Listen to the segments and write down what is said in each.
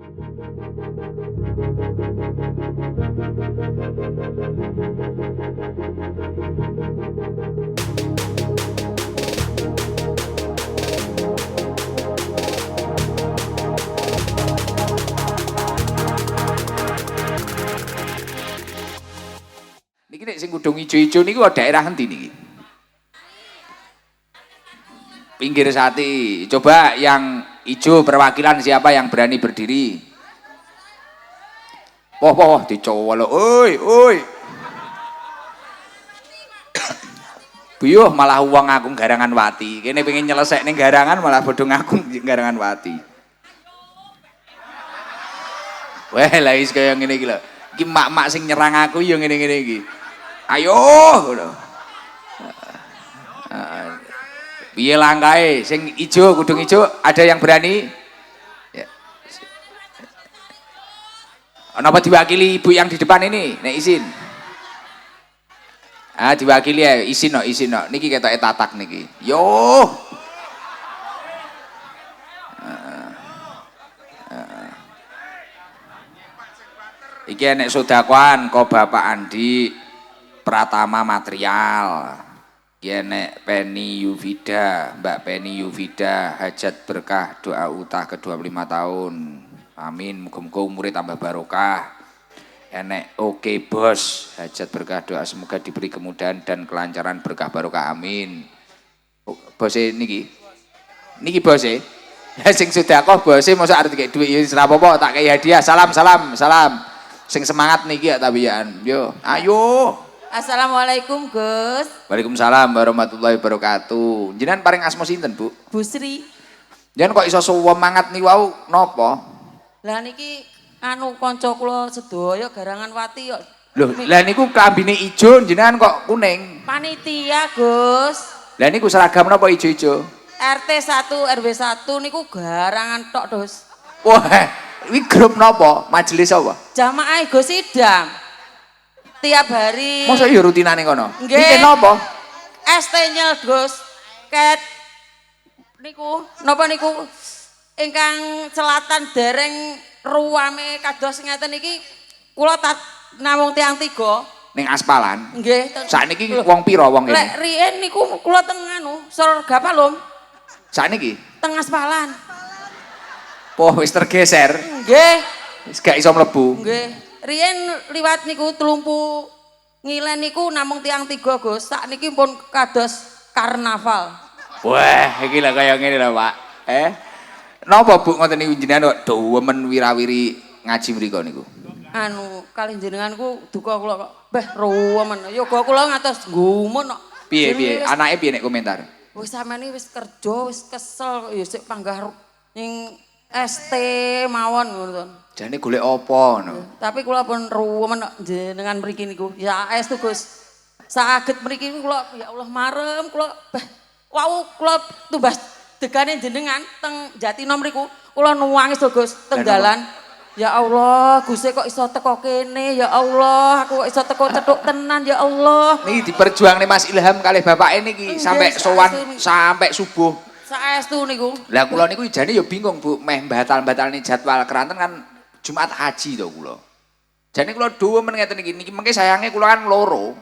Niki nek sing kudung ijo-ijo niku daerah endi niki? Pinggir Sati. Coba yang ijo perwakilan siapa yang berani berdiri? Wah, dicowol. Oi. Buyuh malah uang aku Garangan Wati. Kene pengen nyelesai ning Garangan malah bodho ngaku Garangan Wati. Wah, lah is kaya ngene iki lho. Iki mak-mak sing nyerang aku ya ngene-ngene iki. Ayo ngono. Piye langkae sing ijo kudung ijo ada yang berani? Ya. Kenapa diwakili ibu yang di depan ini? Nek izin. Diwakili ya, izin no. Niki ketoke tatak niki. Yo. Iki enek sodakoan kok Bapak Andi Pratama Material. Iki enek Penny Yuvida, Mbak Penny Yuvida, hajat berkah doa utah ke-25 tahun. Amin, muga-muga umure tambah barokah. Enek oke bos, hajat berkah doa semoga diberi kemudahan dan kelancaran berkah barokah amin. Bos niki bos sing sedekah bos mosok arep dikek dhuwit ya ora apa-apa tak kei hadiah. Salam. Sing semangat niki ya tabian. Yo, ayo. Assalamualaikum Gus. Waalaikumsalam warahmatullahi wabarakatuh. Jenengan paring asma sinten, Bu? Bu Sri. Jenengan kok iso semangat niku wau napa? Lah niki anu kanca kula sedaya Garangan Wati kok. Loh, lah niku klambine ijo jenengan kok kuning. Panitia Gus. Lah niku seragam napa ijo-ijo? RT 1 RW 1 niku Garangan tok, Dos. Wah, ini grup napa? Majelis apa? Jamaah Gus Sidang. Tiap hari. Masa iya rutinane kono? Nggih. Iki napa? ST nyel Gus. Ket niku napa niku ingkang selatan dereng ruwame kados ngeten iki kula namung tiang 3 ning aspalan. nggih. Sakniki wong pira wong kene? Lek riyen niku kula teng anu Surga Palom. Sakniki Teng aspalan. Oh, wis tergeser. Nggih. Wis gak iso mlebu. Nggih. Riyen liwat niku Telumpu Ngilen niku namung tiang 3 Gus. Sakniki pun kados karnaval. Wah, iki lho kaya ngene lho, Pak. Napa Bu ngoten niku jenengan kok dewemen wirawiri ngaji mriku niku? Anu kali jenenganku duka kula kok beh ruwemen. Yoga kula ngatos gumun kok. Piye? Anake piye nek komentar? Wis sampeyan wis kerja, wis kesel ya sik panggah ning ST mawon ngono. Jane golek apa ngono? Tapi kula pun ruwemen kok jenengan mriki niku. Ya estu Gus. Saged mriki kula ya Allah marem kula beh wau kula tumbas degane jenengan teng Jatinom mriku kula nuwangis to Gus teng dalan. Ya Allah, Gusti kok iso teko kene, ya Allah, aku kok iso teko cethuk tenan, ya Allah. Niki diperjuangne Mas Ilham kalih bapake niki sampai sowan sampai subuh. Saestu niku. Lah kula niku jane ya bingung Bu, meh batal-batalne jadwal keranten kan Jumat Haji to kula. Jane kula duwemen ngeten iki mengke sayange kula kan loro.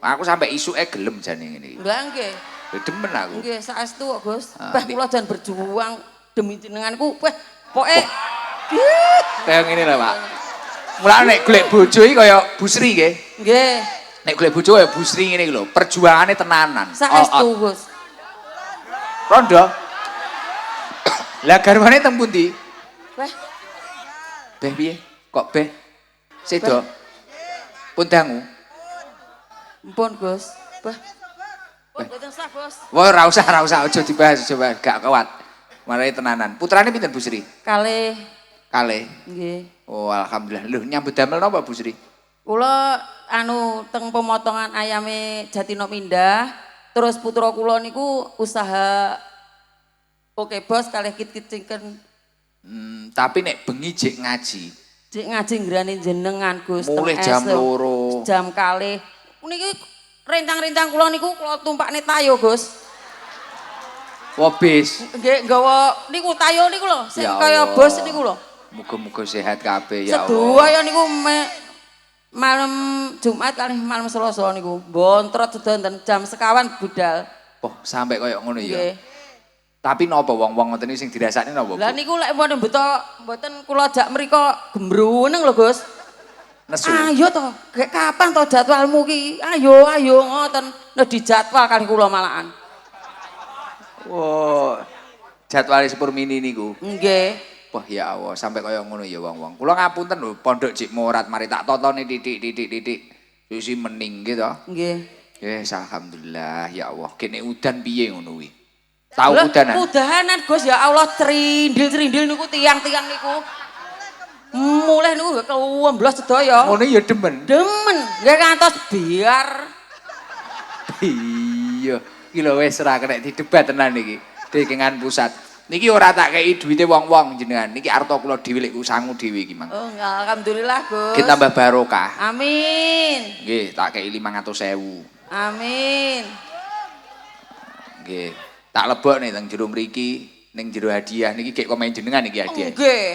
Aku sampai isuke gelem jane ngene iki. Lah nggih. Demen aku. Nggih, saestu kok Gus. Beh kula jan berjuang demi jenenganku. Beh, pokoke kayak ngene lho, Pak. Mulane nek golek bojo iki kaya Bu Sri nggih. nggih. Nek golek bojo kaya Bu Sri ngene iki lho, perjuangane tenanan. Saestu Gus. Rondo. Lah garwane teng pundi? Beh, Beh piye? Kok beh? Sedo. Pun dangu. Mpun Gus. Beh. Pun boten sah, Bos. Wah, ora usah aja dibahas, coba gak kuat. Marai tenanan. Putrane pinten Bu Sri? Kalih. Kalih. Nggih. Oh, alhamdulillah. Lho, nyambut damel napa Bu Sri? Kula anu teng pemotongan ayame Jatinom Indah, terus putra kula niku usaha Oke Bos kalih kit-kitingken. Tapi nek bengi jek ngaji. Jek ngaji ngrani jenengan Gus. Mulih jam 2. Jam kalih. Niki rencang-rencang kula niku kula tumpakne tayo Gus. Wah bis. Nggih nggawa niku tayo niku lho, sing Ya kaya Allah. bos niku lho. Muga-muga sehat kabeh ya Allah. Sedaya niku malam Jumat kali malam Selasa niku bontrot sedanten jam sekawan budal. Oh, sampai koyo ngono ya. Nggih. Tapi napa wong-wong ngoten iki sing dirasakne napa, Bu? Lah niku lek mboten kula jak mriko gembruneng lho, Gus. Nesu. Ayo to, kapan to jadwalmu ki? Ayo ngoten. Nek dijadwal kali kula malahan. Wow. Jadwale sepur mini niku. Nggih. Wah ya Allah, sampai kaya ngono ya wong-wong. Kula ngapunten lho, pondok Cik Morat mari tak totone titik. Sisi mening gitu. Nggih. Alhamdulillah ya Allah. Kene udan piye ngono kuwi? Tahu udanan? Udanan Gus ya Allah trindil niku tiang-tiang niku. Mulai niku kewemblos sedaya. Ngono ya demen. Demen, nggih kantos biar. Iya, iki lho wis ora kena didebat tenan iki. Dekengan pusat. Niki ora tak kei duwite wong-wong jenengan. Niki arta kula dhewe lek sangu dhewe iki, Mang. Oh, alhamdulillah, Gus. Kita tambah barokah. Amin. Nggih, tak kei 500.000. Amin. Nggih. Tak lebokne teng jero mriki ning jero hadiah niki kek komen jenengan iki hadiah. Nggih.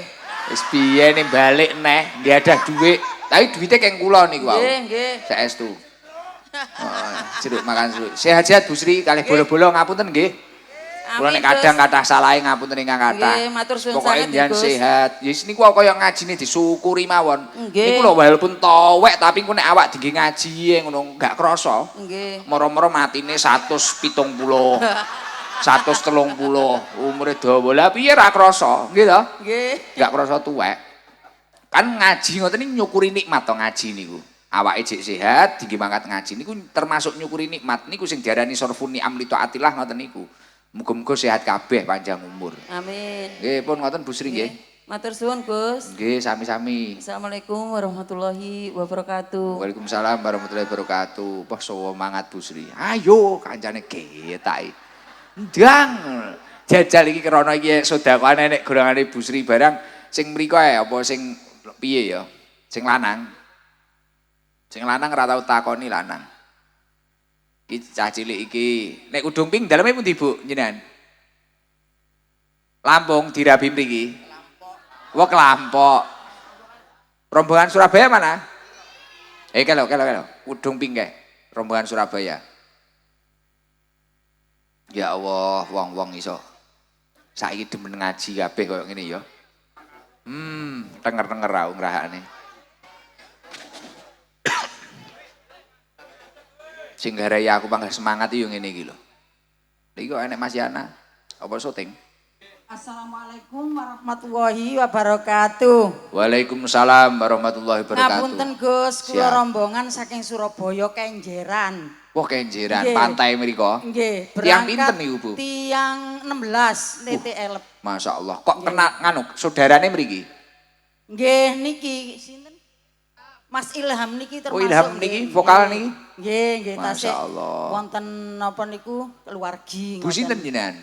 Wis piye ning balik neh, nggih ada dhuwit. Tapi duwite keng kula niku wae. Nggih. Saestu. Heeh, jeruk makan jeruk. Sehat-sehat Bu Sri kalih bolo-bolo ngapunten nggih. Kula nek kadang kathah salahe ngapunten ingkang kathah. Nggih, matur suwun Pokoke sanget njenengan Gus. sehat. Ya niku kaya ngajine disyukuri mawon. Nggih. Niku lho walaupun towek tapi ku nek awak dingge ngaji ngono gak krasa. Nggih. Moro-moro matine 170. 130 umure dawa. Lah piye ra krasa, nggih to? Nggih. Gak krasa tuwek. Kan ngaji ngoten iki nyukuri nikmat to ngaji niku. Awake jek sehat, dingge mangkat ngaji niku termasuk nyukuri nikmat. Niku sing diarani sorfun ni'am li taatillah ngoten niku. Muga-muga sehat kabeh panjang umur. Amin. Nggih, pun ngoten Bu Sri nggih. Matur suwun, Gus. Nggih, sami-sami. Assalamualaikum warahmatullahi wabarakatuh. Waalaikumsalam warahmatullahi wabarakatuh. Wah, semangat Bu Sri. Ayo kancane ketake. Ndang. Jajal iki krana iki sedekah nek golongane Bu Sri barang sing mriko ae apa sing piye ya? Sing lanang. Sing lanang ora tau takoni lanang. Iki cah cilik iki nek udung ping daleme pundi Bu jenengan? Lampung dirabi mriki. Wah Kelampok. Rombongan Surabaya mana? Kelo. Udung ping kae. Rombongan Surabaya. Ya Allah, wong-wong iso saiki demen ngaji kabeh koyo ngene ya. Tenger-tenger aku ngrahakne. Sing garai aku panggah semangat yo ngene iki lho. Iki kok enek Mas Yana. Apa syuting? Assalamualaikum warahmatullahi wabarakatuh. Waalaikumsalam warahmatullahi wabarakatuh. Ngapunten Gus, kula Siap. rombongan saking Surabaya Kenjeran. Wah kenjeran Nggih. pantai mriko. Nggih, Tiang pinten niku, Bu? Tiang 16 TTL. Masya Allah. Kok kena nganu saudarane mriki? Nggih, niki sinten? Mas Ilham niki termasuk. Oh, Ilham niki, vokal niki? Nggih, Masya tasih Allah. wonten napa niku keluargi. Bu sinten jenengan?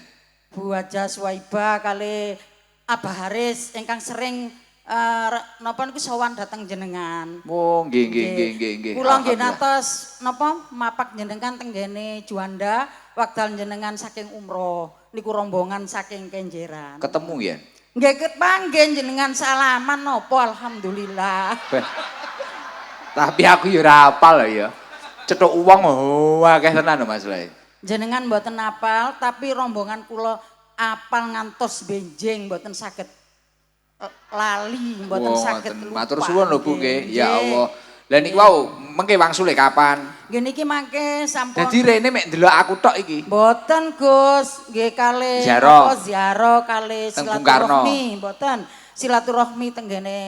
Bu Haja Suwaiba kali Abah Haris ingkang sering napa niku sowan dateng jenengan. Oh, nggih. Kula nggih Alhamdulillah. natos napa mapak jenengan tenggene Juanda wekdal jenengan saking umroh niku rombongan saking Kenjeran. Ketemu ya? Nggih kepanggih jenengan salaman napa alhamdulillah. Tapi aku ya ora hafal ya. Cetuk uang akeh tenan lho Mas Lai. Jenengan mboten apal tapi rombongan kula apal ngantos benjing mboten saged lali mboten saged lupa. Matur suwun lho Bu nggih. Ya Nggih. Allah. Lah niki wau mengke wangsule kapan? Nggih niki mangke sampun. Dadi rene mek ndelok aku tok iki. Mboten Gus, nggih kalih Ziarah. napa ziarah kalih Teng Bung Karno. silaturahmi, mboten. Silaturahmi tenggene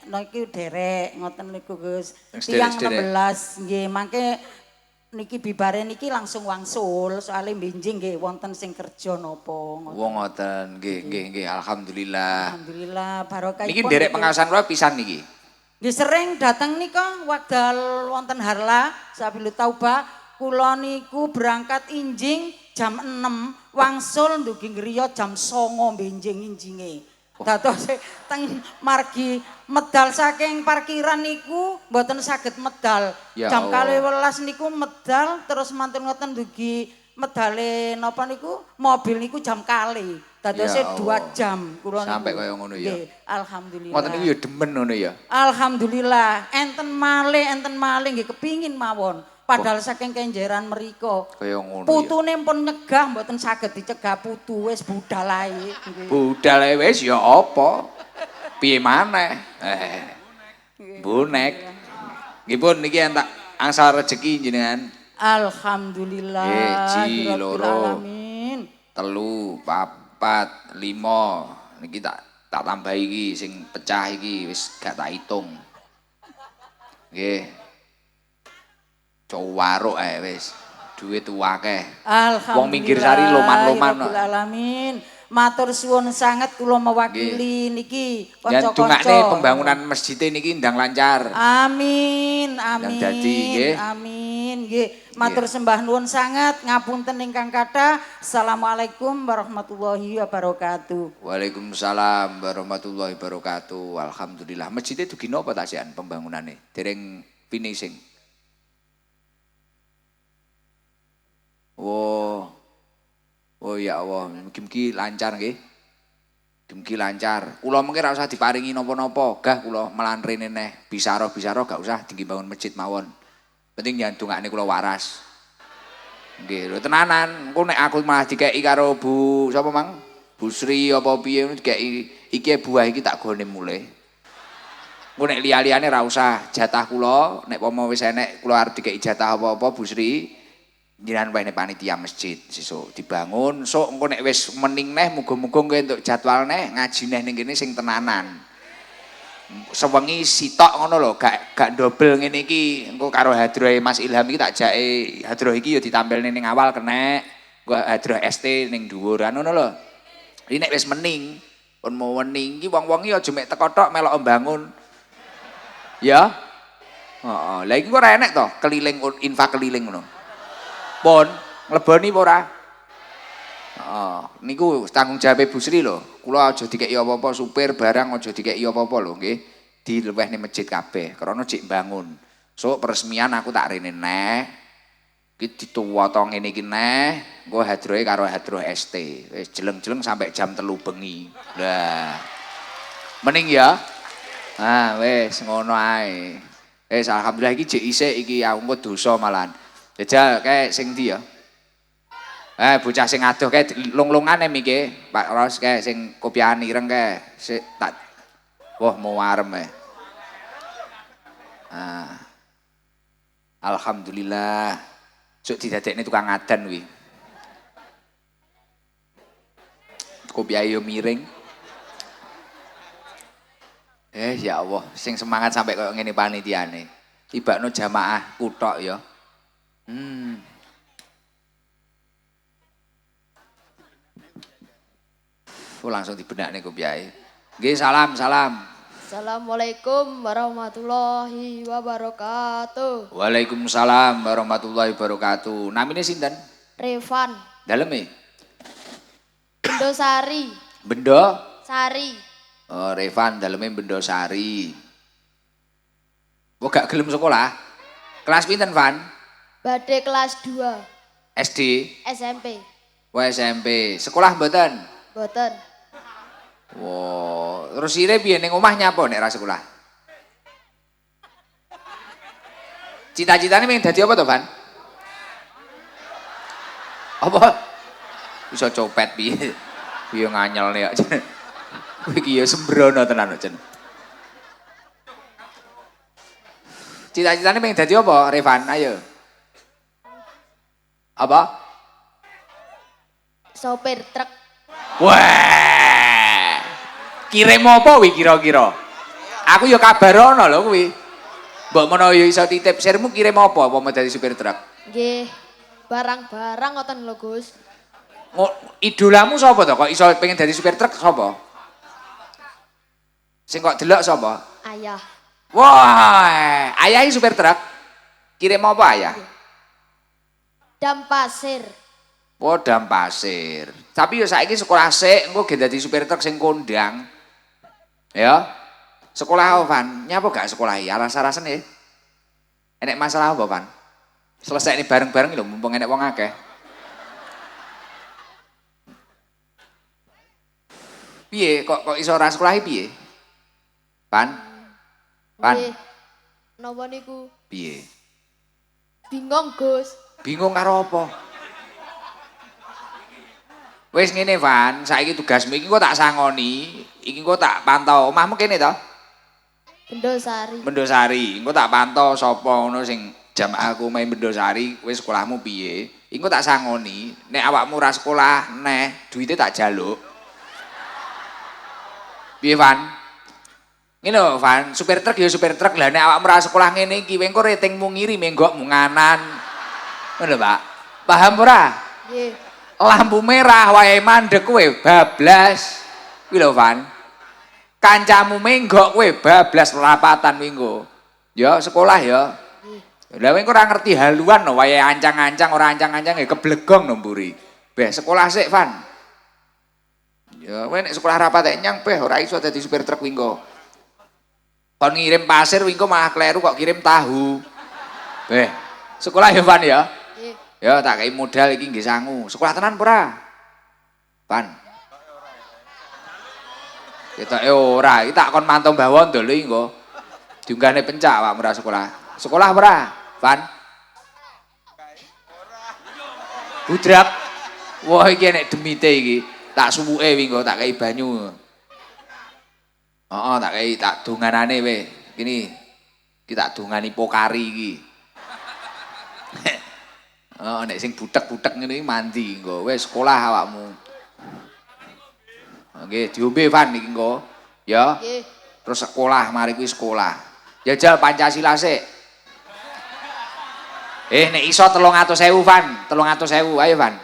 niki derek ngoten niku Gus. Tiang Sederek-sederek. 16 nggih mangke niki bibare niki langsung wangsul soalnya benjing nggih wonten sing kerja napa ngoten. Wong ngoten. Nggih. Alhamdulillah. Alhamdulillah barokah. Niki derek pengawasan kula pisan niki. Nggih sering dateng nika wekdal wonten Harla Sabilu Taubah kula niku berangkat injing jam 6 wangsul ndugi griya jam 09.00 benjing injinge. Dados teng margi medal saking parkiran niku mboten saged medal. Ya Jam Allah. 12 niku medal terus mantun ngoten ndugi medale napa niku mobil niku jam kali. Dadose Ya 2 Allah. jam kula niku. Sampai kaya ngono ya. Nggih, alhamdulillah. Ngoten niku ya demen ngono ya. Alhamdulillah, enten malih nggih kepingin mawon. Padahal saking kenjeran mriko. Kaya ngono ya. Putune pun nyegah mboten saged dicegah putu wis budal ae. Nggih. Budal wis ya apa? Piye maneh? Bonek. Nggih pun niki entak angsal rejeki jenengan. Alhamdulillah. Ji, Rabbil loro. alamin. 3, 4, 5. Niki tak tambah iki sing pecah iki wis gak tak hitung. Nggih. Waruk ae wis. Duit akeh. Alhamdulillah. Wong minggir sari loman-loman. Rabbil alamin. Matur suwun sanget kula mewakili niki Dan kanca-kanca. dungakne pembangunan masjid niki ndang lancar. Amin, amin. dadi, nggih. Amin, nggih. Matur sembah nuwun sanget ngapunten ingkang kathah. Assalamualaikum warahmatullahi wabarakatuh. Waalaikumsalam warahmatullahi wabarakatuh. Alhamdulillah. Masjidnya dugi napa ta sian pembangunane? Dereng finishing. Oh ya Allah, mugi-mugi lancar nggih. Mugi lancar. Kula mengke ra usah diparingi napa-napa, gah kula melanrene neh. Bisara-bisara gak usah tinggi bangun masjid mawon. Penting jangan dongakne kula waras. Nggih, lho tenanan. Engko nek aku malah dikeki karo Bu sapa Mang? Bu Sri apa piye dikeki iki buah iki tak gone mulih. Engko nek liya-liyane ra usah jatah kula, nek pomo wis enek kula arep dikeki jatah apa-apa Bu Sri. Jenengan wene panitia masjid sesuk dibangun, sok engko nek wis mening neh muga-muga kowe entuk jadwal neh ngaji neh ning kene sing tenanan. Sewengi sitok ngono lho, gak dobel ngene iki. Engko karo hadrohe Mas Ilham iki tak jake hadroh iki ya ditampilne ning awal kenek, engko hadroh ST ning dhuwur ngono lho. Iki nek wis mening, pun mau wening iki wong-wong iki aja mek teko tok melok mbangun. Ya? Heeh. Lah iki kok ora enek to keliling infak keliling ngono. Pun ngleboni apa ora? Heeh, niku tanggung jawab Bu Sri lho. Kula aja dikeki apa-apa supir barang aja dikeki apa-apa lho nggih. Dilewehne masjid kabeh krana jek bangun. Sok peresmian aku tak rene neh. Iki dituwoto ngene iki neh, engko hadrohe karo hadroh ST. Wis jeleng-jeleng sampai jam 3 bengi. Lah. Mending ya. Ah, wis ngono ae. Wis alhamdulillah iki jek isik iki aku engko dosa malahan. Jajal kayak sing ndi ya? Bocah sing adoh kae lung-lungane miki, Pak Ros kae sing kopiahan ireng kae. Sik tak wah mau warem e. Alhamdulillah. Sok didadekne tukang adan kuwi. Kopiahe yo miring. Ya Allah, sing semangat sampai koyo ngene panitiane. Tibakno jamaah kuthok ya. Langsung dibenakne kopiahe. Nggih, salam. Assalamualaikum warahmatullahi wabarakatuh. Waalaikumsalam warahmatullahi wabarakatuh. Namine sinten? Revan. Daleme? Bendosari. Bendo? Sari. Oh, Revan daleme Bendosari. Kok gak gelem sekolah? Kelas pinten, Van? Badhe kelas 2. SD? SMP. SMP. Sekolah mboten? Boten. Wow, terus sire piye ning omah nyapa nek ra sekolah? Cita-citane pengen dadi apa to, Van? Apa? Bisa copet piye? Piye nganyelne kok. Kowe iki ya sembrono tenan kok, Jen. Cita-citane pengen dadi apa, Revan? Ayo. Apa? Sopir truk. Wah. Kirim apa wi kira-kira? Aku ya kabar ana lho kuwi. Mbok menawa ya iso titip sirmu kirim apa mau dadi supir truk? Nggih. Barang-barang ngoten lho, Gus. Idolamu sapa to kok iso pengen dadi supir truk sapa? Sing kok delok sapa? Ayah. Wah, ayahe supir truk. Kirim apa ayah? Dam pasir. Oh, dam pasir. Tapi yo saiki sekolah sik engko ge dadi supir truk sing kondang. Ya. Sekolah apa, Van? Nyapa gak sekolah ya? Rasa-rasen ya. Enek masalah apa, Van? Selesai ini bareng-bareng lho mumpung enek wong akeh. Piye kok iso ora sekolah piye? Pan? Pan? Nggih. Napa niku? Piye? Bingung, Gus. Bingung karo apa? Wis ngene Van, saiki tugasmu iki kok tak sangoni, iki kok tak pantau. Omahmu kene to? Bendosari. Mendosari, engko tak pantau sapa ngono sing jamaah aku main Mendosari, wis sekolahmu piye? Engko tak sangoni, nek awakmu ora sekolah neh, duite tak jaluk. Piye Van? Ngene lho Van, supir truk ya supir truk. Lah nek awakmu ora sekolah ngene iki, engko ratingmu ngiri menggok munganan. Ngono, Pak. Paham ora? Nggih. Lampu merah wae mandek kowe bablas. Kuwi lho Van. Kancamu menggok kowe bablas rapatan minggu. Ya sekolah ya. Lah kowe ora ngerti haluan no wae ancang-ancang ora ancang-ancang ya keblegong no mburi. Beh sekolah sik Van. Ya kowe nek sekolah rapat nyang beh ora iso dadi supir truk wingko. Kon ngirim pasir wingko malah kleru kok kirim tahu. Beh sekolah ya Van ya. Nggih. Ya tak kei modal iki nggih sangu. Sekolah tenan ora? Van. Ketoke ora, iki tak kon mantau Mbah Wondo lho iki nggo. Diunggahne pencak awakmu ora sekolah. Sekolah ora? Van. Budrak. Wah iki nek demite iki, tak suwuke wingi tak kei banyu. Heeh, tak kei tak donganane we. Gini. Iki tak dongani pokari iki. Oh, nek sing butek-butek ngene iki mandi nggo. Wis sekolah awakmu. Nggih, diombe Van iki nggo. Ya. Nggih. Terus sekolah, mari kuwi sekolah. Jajal Pancasila sik. Nek iso 300.000 Van, 300.000. Ayo Van.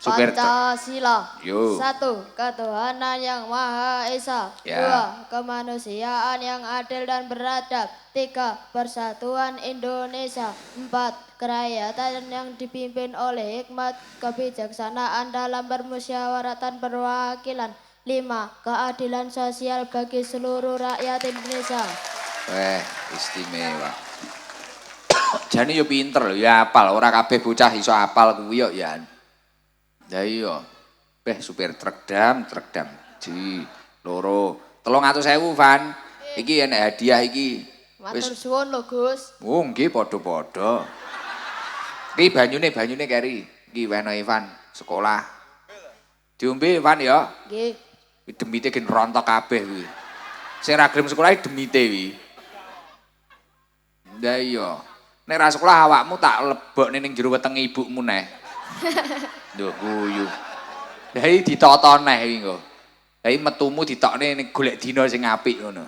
Supir truk. Pancasila. Yo. 1. Ketuhanan yang Maha Esa. Ya. 2. Kemanusiaan yang adil dan beradab. 3. Persatuan Indonesia. 4. Kerakyatan yang dipimpin oleh hikmat kebijaksanaan dalam permusyawaratan perwakilan. 5. Keadilan sosial bagi seluruh rakyat Indonesia. Weh, istimewa. Jane yo pinter lho, ya apal. Ora kabeh bocah iso apal kuwi yo ya. Lah iya. Beh supir truk dam. Ji, loro. 300.000 Van. Iki enek hadiah iki. Matur suwun lho Gus. Oh nggih padha-padha. Iki banyune keri. Iki weno Ivan sekolah. Diombe Ivan ya. Nggih. Kuwi demite gen rontok kabeh kuwi. Sing ra gelem sekolah demite kuwi. Lah iya. Nek ra sekolah awakmu tak lebokne ning jero wetenge ibumu neh. Lho guyu. Lah iki ditata neh iki nggo. Lah iki metumu ditokne ning golek dina sing apik ngono.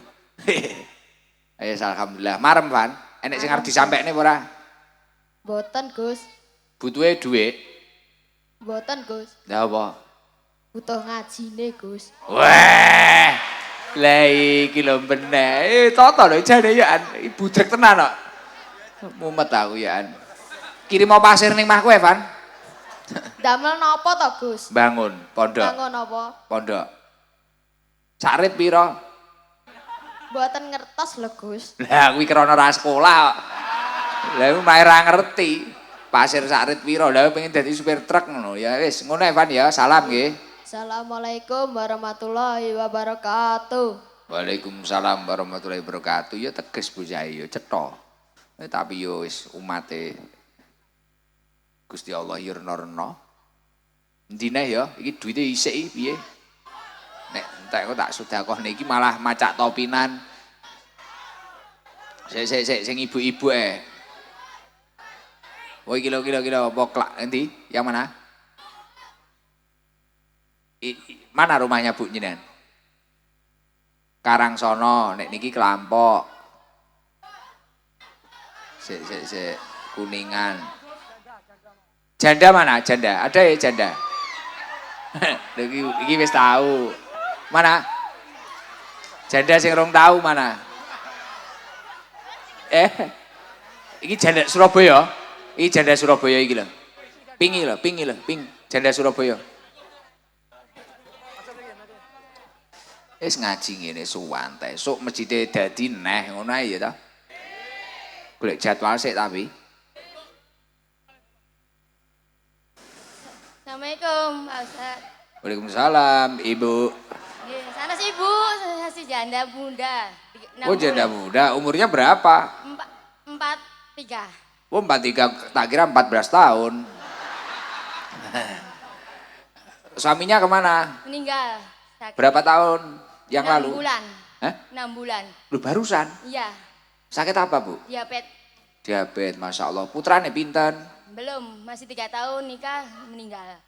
Ayo alhamdulillah. Marem Van. Enek sing arep disampekne apa ora? Mboten Gus. Butuhe dhuwit. Mboten Gus. Lah apa? Butuh ngajine Gus. Wah. Lah iki lho bener. Toto lho jane ya ibu drek tenan kok. Mumet aku ya. Kirim mau pasir ning mahku Evan. Damel napa to Gus? Bangun pondok. Bangun apa? Pondok. Sarit pira? Mboten ngertos lho Gus. Lah kuwi krana ra sekolah kok. Lah kuwi mah ora ngerti. Pasir sarit pira? Lah pengen dadi supir truk ngono. Ya wis, ngono Evan ya. Salam nggih. Assalamualaikum warahmatullahi wabarakatuh. Waalaikumsalam warahmatullahi wabarakatuh. Ya teges bocah ya cetha. Tapi yo wis umate Gusti Allah ya rena-rena. Endine ya, iki duwite isik iki piye? Nek entek kok tak sedekahne iki malah macak topinan. Sik sing ibu-ibu Oh kilo poklak nanti yang mana? Mana rumahnya Bu jenengan? Karangsono, nek niki Kelampok. Sik Kuningan. Janda mana? Janda. Ada ya janda? Iki wis tahu. Mana? Janda sing rong tahu mana? Iki janda Surabaya. Iki janda Surabaya iki lho. Ping janda Surabaya. Wis ngaji ngene suwante. Sok mesjide dadi neh ngono ae ya ta. Golek jadwal sik tapi. Assalamualaikum Pak Ustaz. Waalaikumsalam, Ibu. Nggih, sanes Ibu, saya si janda muda. Oh, janda muda, umurnya berapa? 43. Oh, 43, tak kira 14 tahun. Suaminya kemana? Meninggal. Sakit. Berapa tahun yang 6 lalu? bulan. Hah? 6 bulan. Lu barusan? Iya, Sakit apa, Bu? diabetes. Diabetes, Masya Allah. Putranya pinten? Belum, masih 3 tahun nikah meninggal.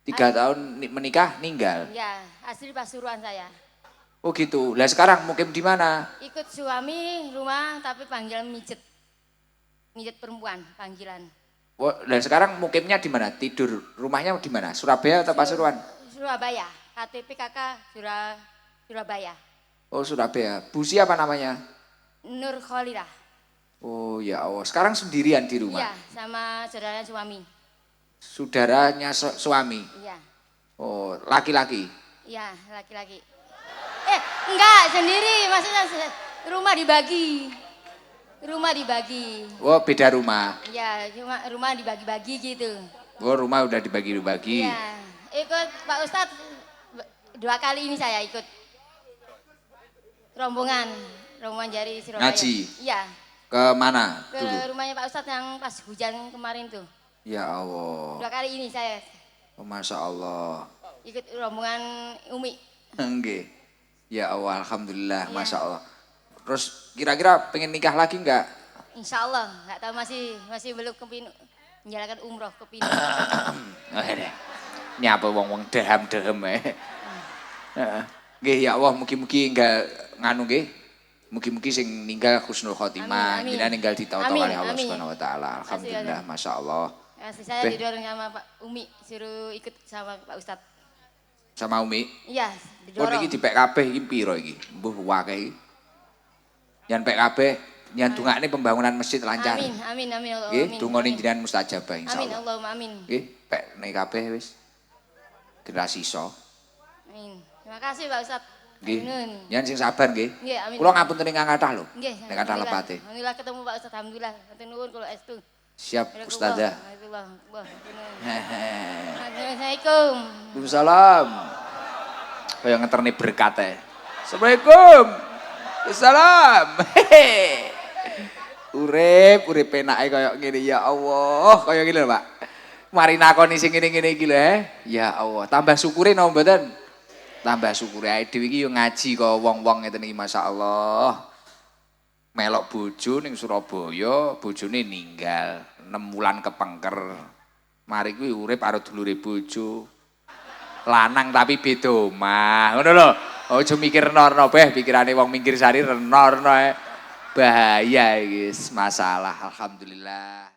3 tahun menikah, ninggal. Ya, asli Pasuruan saya. Oh gitu. Lah sekarang mukim di mana? Ikut suami rumah tapi panggilan mijet. Mijet perempuan panggilan. Oh, dan sekarang mukimnya di mana? Tidur rumahnya di mana? Surabaya atau Pasuruan? Surabaya, KTP kakak Surabaya. Oh, Surabaya. Bu siapa namanya? Nur Kholilah. Oh ya Allah. Sekarang sendirian di rumah. Iya, sama saudara suami. Saudaranya suami. Iya. Oh, laki-laki. Iya, laki-laki. Enggak, sendiri. Maksudnya rumah dibagi. Rumah dibagi. Oh, beda rumah. Iya, cuma rumah dibagi-bagi gitu. Oh, rumah udah dibagi-bagi. Iya. Ikut Pak Ustadz 2 kali ini saya ikut. Rombongan dari Surabaya. Ngaji? Iya. Ke mana Ke dulu? rumahnya Pak Ustadz yang pas hujan kemarin tuh. Ya Allah. 2 kali ini saya Oh, Masya Allah. ikut rombongan Umi. Enggak. Ya Allah, Alhamdulillah, Iya. Masya Allah. Terus kira-kira pengen nikah lagi enggak? Insya Allah, nggak tahu masih belum kepinu menjalankan umroh kepinu. Ini apa wong-wong deham-dehem Nggih ya Allah, mugi-mugi enggak nganu nggih. Mugi-mugi sing ninggal husnul khotimah, Amin, amin. jenengan ninggal ditoto Amin, oleh Allah amin. Subhanahu wa taala. Alhamdulillah, Masya Allah. Kasih saya Beh. didorong sama Pak Umi, suruh ikut sama Pak Ustadz. Sama Umi. Iya, Oh didorong. niki dipek kabeh iki piro iki? Mbuh akeh iki. Yan pek kabeh, yan dongakne pembangunan masjid lancar. Amin, amin, amin, Allah, Nggih, amin. dongane amin. jenengan mustajabah Amin, insyaallah. Allahumma amin. Nggih, pek nek kabeh wis. Generasi iso. Amin. Terima kasih Pak Ustadz. Nggih. Nun. Yan sing sabar nggih. Nggih, amin. Kula ngapunten ingkang kathah lho. Nggih, Nek kathah alhamdulillah. lepate. Alhamdulillah ketemu Pak Ustadz, alhamdulillah. Matur nuwun kula estu. Siap Ustazah. Assalamualaikum. Waalaikumsalam. Kaya ngeterne berkat e. Assalamualaikum. Assalam. Urip enake kaya ngene ya Allah, kaya ngene lho, Pak. Mari nakoni sing ngene-ngene iki lho, ya Allah. Tambah syukure napa mboten? Tambah syukure ae dhewe iki yo ngaji kok wong-wong ngeten iki masyaallah. Melok bojo ning Surabaya, bojone ninggal, 6 wulan kepengker. Mari kuwi urip karo dulure bojo. Lanang tapi beda omah. Ngono lho. Aja mikir reno-reno beh, pikirane wong minggir sari reno-reno ae. Bahaya iki, masalah alhamdulillah.